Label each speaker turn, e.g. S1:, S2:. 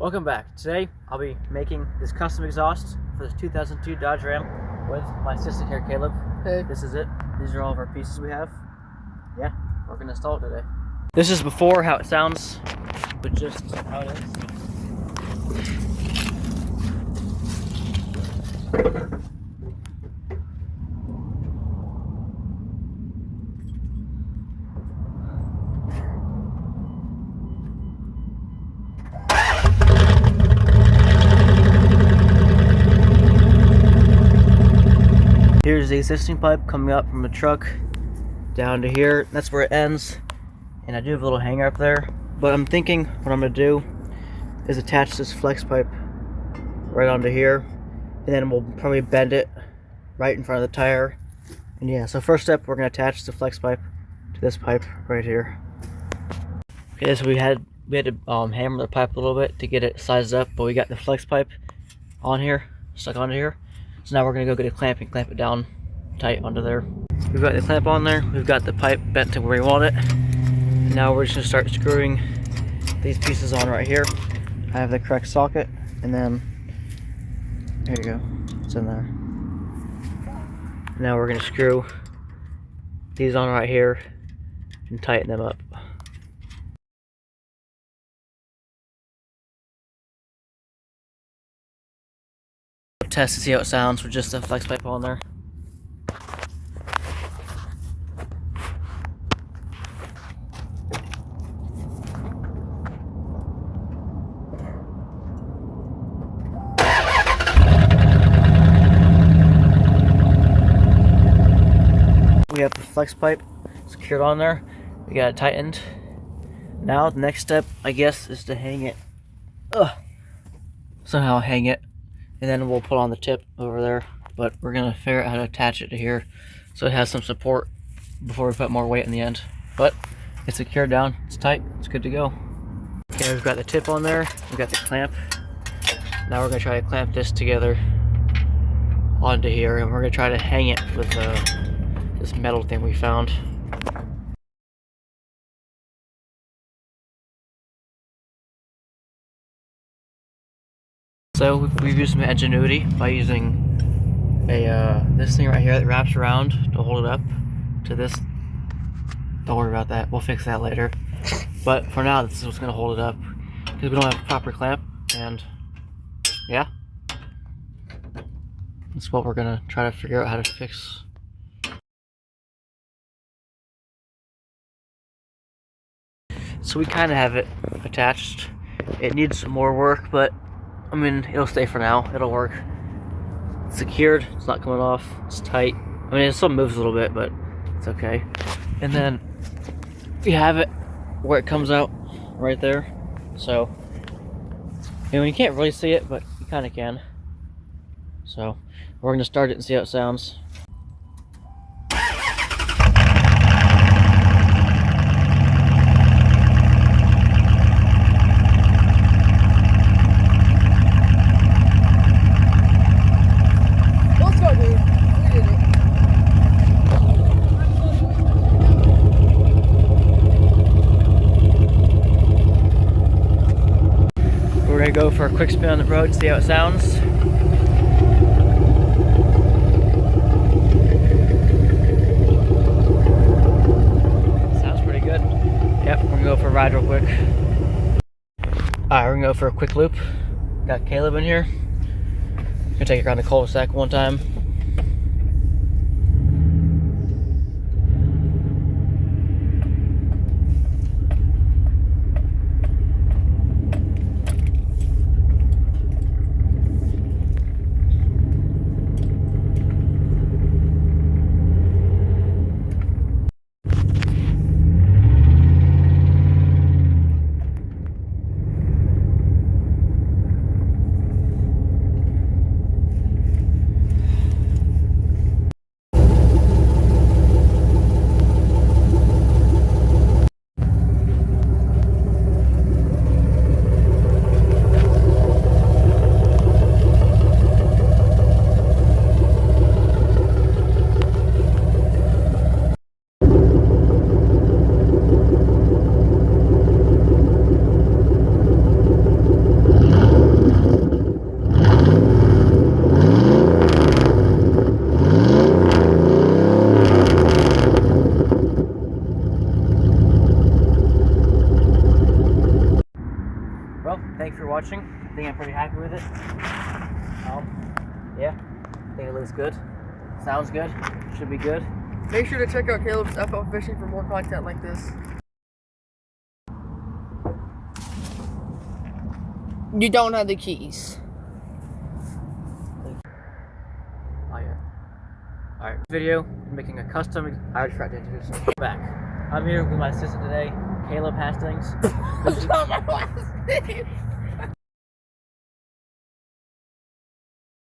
S1: Welcome back. Today I'll be making this custom exhaust for this 2002 Dodge Ram with my assistant here, Caleb.
S2: Hey.
S1: This is it. These are all of our pieces we have. Yeah, we're gonna install it today. This is before how it sounds, but just how it is. Here's the existing pipe coming up from the truck down to here. That's where it ends. And I do have a little hanger up there. But I'm thinking what I'm going to do is attach this flex pipe right onto here. And then we'll probably bend it right in front of the tire. And yeah, so first step, we're going to attach the flex pipe to this pipe right here. Okay, so we had to hammer the pipe a little bit to get it sized up. But we got the flex pipe on here, stuck onto here. So now we're going to go get a clamp and clamp it down tight onto there. We've got the clamp on there. We've got the pipe bent to where we want it. And now we're just going to start screwing these pieces on right here. I have the correct socket, and then there you go. It's in there. Now we're going to screw these on right here and tighten them up. Test to see how it sounds with just the flex pipe on there. We have the flex pipe secured on there. We got it tightened. Now the next step, I guess, is to hang it. Somehow hang it. And then we'll put on the tip over there, but we're gonna figure out how to attach it to here so it has some support before we put more weight in the end. But it's secured down, it's tight, it's good to go. Okay, we've got the tip on there, we've got the clamp. Now we're gonna try to clamp this together onto here, and we're gonna try to hang it with this metal thing we found. So we've used some ingenuity by using this thing right here that wraps around to hold it up to this. Don't worry about that, we'll fix that later. But for now, this is what's going to hold it up because we don't have a proper clamp, and yeah, that's what we're going to try to figure out how to fix. So we kind of have it attached. It needs some more work, but I mean, it'll stay for now. It'll work. It's secured. It's not coming off. It's tight. I mean, it still moves a little bit, but it's okay. And then we have it where it comes out right there. So, I mean, you can't really see it, but you kind of can. So, we're going to start it and see how it sounds. We're gonna go for a quick spin on the road, see how it sounds. Sounds pretty good. Yep, we're gonna go for a ride real quick. Alright, we're gonna go for a quick loop. Got Caleb in here. Gonna take it around the cul-de-sac one time. thanks for watching. I think I'm pretty happy with it. Yeah, I think it looks good. Sounds good. Should be good.
S2: Make sure to check out Caleb's FL Fishing for more content like this. You don't have the keys.
S1: Oh yeah. Alright, video, making a custom, I just tried to introduce him back. I'm here with my assistant today, Caleb Hastings.
S2: That's not my last name.